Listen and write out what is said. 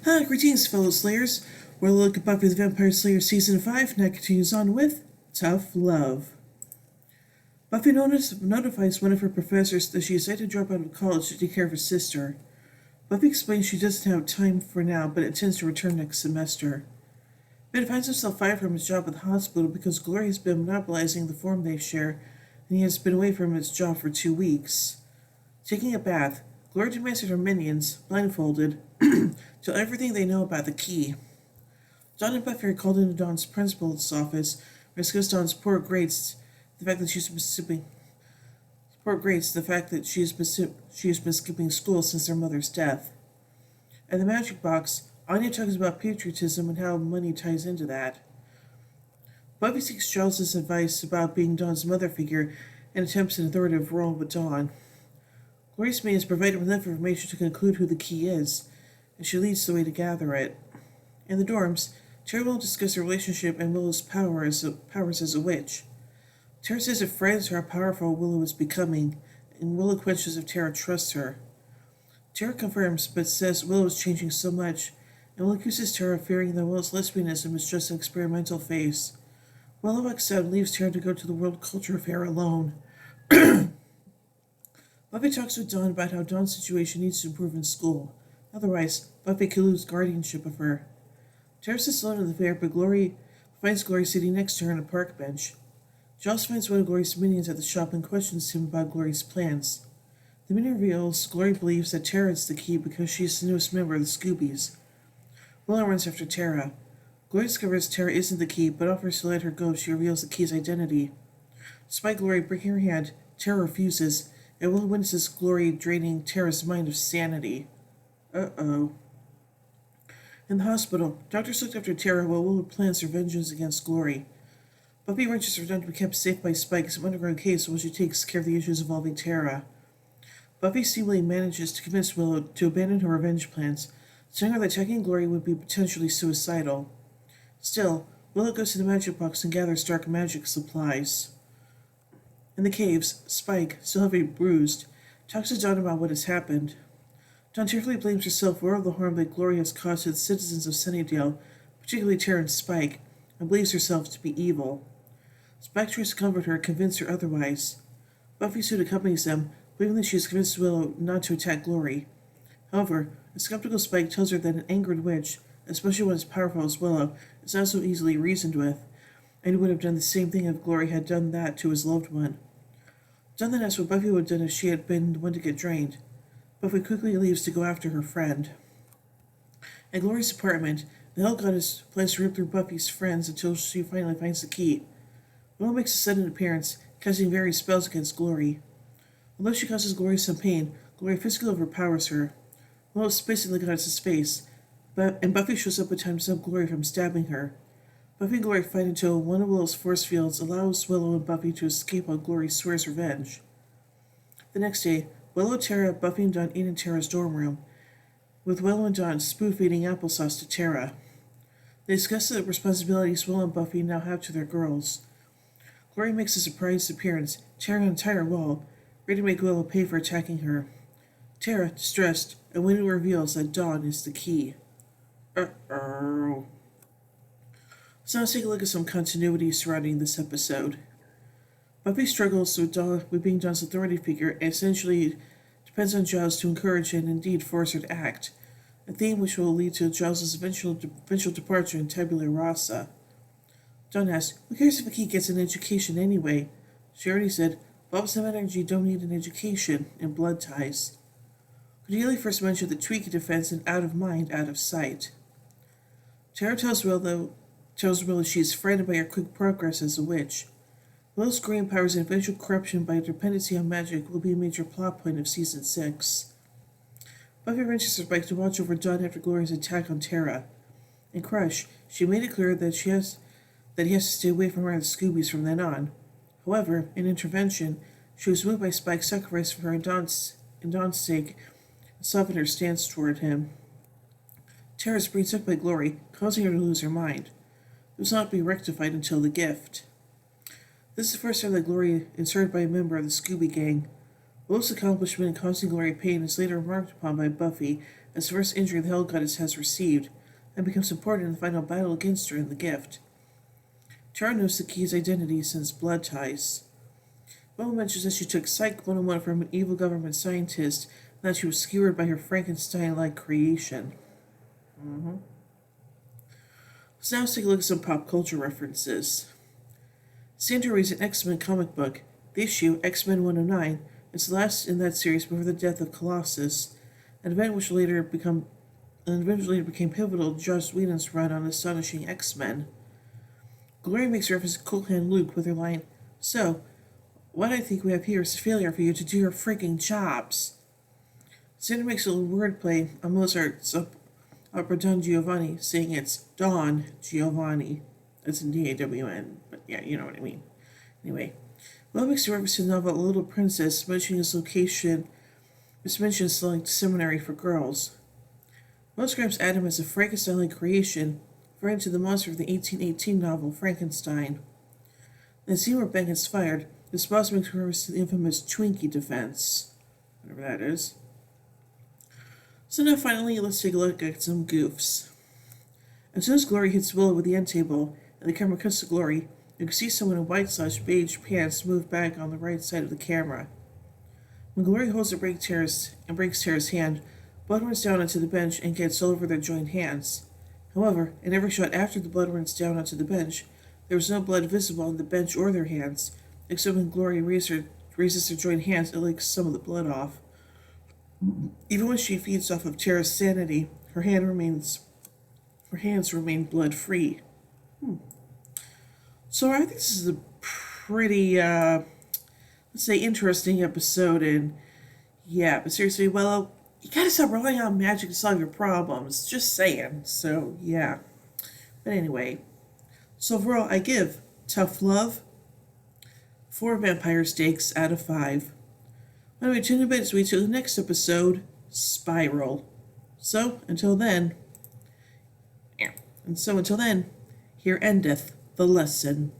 Greetings, fellow Slayers. We're looking at Buffy the Vampire Slayer Season 5, and that continues on with Tough Love. Buffy notifies one of her professors that she decided to drop out of college to take care of her sister. Buffy explains she doesn't have time for now, but intends to return next semester. Ben finds himself fired from his job at the hospital because Glory has been monopolizing the form they share, and he has been away from his job for 2 weeks. Taking a bath, Glory demands that her minions, blindfolded, tell everything they know about the key. Dawn and Buffy are called into Dawn's principal's office to discuss Dawn's poor grades, the fact that she has been skipping school since their mother's death. At the magic box, Anya talks about patriotism and how money ties into that. Buffy seeks Giles' advice about being Dawn's mother figure and attempts an authoritative role with Dawn. Glory's maid is provided with enough information to conclude who the key is, and she leads the way to gather it. In the dorms, Tara will discuss her relationship and Willow's powers as a witch. Tara says it frightens her how powerful Willow is becoming, and Willow questions if Tara trusts her. Tara confirms, but says Willow is changing so much, and Willow accuses Tara of fearing that Willow's lesbianism is just an experimental phase. Willow accepts and leaves Tara to go to the World Culture Fair alone. Buffy talks with Dawn about how Dawn's situation needs to improve in school. Otherwise, Buffy could lose guardianship of her. Tara sits alone in the fair, but Glory finds Glory sitting next to her on a park bench. Giles finds one of Glory's minions at the shop and questions him about Glory's plans. The minion reveals Glory believes that Tara is the key because she is the newest member of the Scoobies. Willow runs after Tara. Glory discovers Tara isn't the key, but offers to let her go if she reveals the key's identity. Despite Glory breaking her hand, Tara refuses, and Willow witnesses Glory draining Tara's mind of sanity. Uh-oh. In the hospital, doctors looked after Tara while Willow plans her vengeance against Glory. Buffy arranges for Dawn to be kept safe by Spike in some underground cave while she takes care of the issues involving Tara. Buffy seemingly manages to convince Willow to abandon her revenge plans, telling her that attacking Glory would be potentially suicidal. Still, Willow goes to the magic box and gathers dark magic supplies. In the caves, Spike, still heavily bruised, talks to Dawn about what has happened. Dawn tearfully blames herself for all the harm that Glory has caused to the citizens of Sunnydale, particularly Tara and Spike, and believes herself to be evil. Spike tries to comfort her and convince her otherwise. Buffy soon accompanies them, believing that she has convinced Willow not to attack Glory. However, a skeptical Spike tells her that an angered witch, especially one as powerful as Willow, is not so easily reasoned with, and he would have done the same thing if Glory had done that to his loved one. Dawn then asks what Buffy would have done if she had been the one to get drained. Buffy quickly leaves to go after her friend. At Glory's apartment, the Hell Goddess plans to rip through Buffy's friends until she finally finds the key. Willow makes a sudden appearance, casting various spells against Glory. Although she causes Glory some pain, Glory physically overpowers her. Willow spits in the goddess's face, and Buffy shows up in time to stop Glory from stabbing her. Buffy and Glory fight until one of Willow's force fields allows Willow and Buffy to escape while Glory swears revenge. The next day, Willow, Tara, Buffy, and Dawn eat in Tara's dorm room, with Willow and Dawn spoon-feeding applesauce to Tara. They discuss the responsibilities Willow and Buffy now have to their girls. Glory makes a surprise appearance, tearing an entire wall, ready to make Willow pay for attacking her. Tara, distressed, and Willow reveals that Dawn is the key. Uh-oh. So let's take a look at some continuity surrounding this episode. Buffy struggles with being Dawn's authority figure and essentially depends on Giles to encourage and indeed force her to act, a theme which will lead to Giles' eventual departure in Tabula Rasa. Dawn asks, who cares if a key gets an education anyway? She already said, Bulbs of energy don't need an education in blood ties. Cordelia first mentioned the Tweaky defense and out of mind, out of sight. Tara tells Willow she is frightened by her quick progress as a witch. Willow's green powers and eventual corruption by dependency on magic will be a major plot point of Season 6. Buffy wrenches her bike to watch over Dawn after Glory's attack on Tara. In Crush, she made it clear that he has to stay away from her and the Scoobies from then on. However, in Intervention, she was moved by Spike's sacrifice for her and Dawn's sake and softened her stance toward him. Tara is being took by Glory, causing her to lose her mind. It was not to be rectified until the gift. This is the first time that Glory is heard by a member of the Scooby Gang. Willow's accomplishment in causing Glory pain is later remarked upon by Buffy as the first injury the Hell Goddess has received, and becomes important in the final battle against her in the gift. Tara knows the key's identity since blood ties. Bella mentions that she took Psych 101 from an evil government scientist and that she was skewered by her Frankenstein-like creation. So now let's take a look at some pop culture references. Sandra reads an X-Men comic book. The issue, X-Men 109, is the last in that series before the death of Colossus, an event which later became pivotal to Joss Whedon's run on Astonishing X-Men. Glory makes reference to Cool Hand Luke with her line, "So, what I think we have here is a failure for you to do your freaking jobs." Sandra makes a little wordplay on Mozart's Opera Don Giovanni, saying it's Don Giovanni. That's in D-A-W-N, but yeah, you know what I mean. Anyway, Will makes a reference to the novel A Little Princess, mentioning its location, which mentions select seminary for girls. Most grabs Adam as a Frankenstein-like creation, referring to the monster of the 1818 novel Frankenstein. In the scene where Ben gets fired, this boss makes reference to the infamous Twinkie defense, whatever that is. So now finally, let's take a look at some goofs. As soon as Glory hits Willow with the end table, and the camera cuts to Glory, you can see someone in white/beige pants move back on the right side of the camera. When Glory holds the breaks Tara's hand, blood runs down onto the bench and gets all over their joined hands. However, in every shot after the blood runs down onto the bench, there was no blood visible on the bench or their hands, except when Glory raises her joined hands, it licks some of the blood off. Even when she feeds off of Tara's sanity, her hands remain blood-free. So I think this is a pretty, let's say, interesting episode, and yeah, but seriously, Willow, you gotta stop relying on magic to solve your problems. Just saying. So, yeah. But anyway, so overall, I give Tough Love 4 vampire steaks out of 5. Anyway, tune in as we to the next episode, Spiral. So, until then, here endeth the lesson.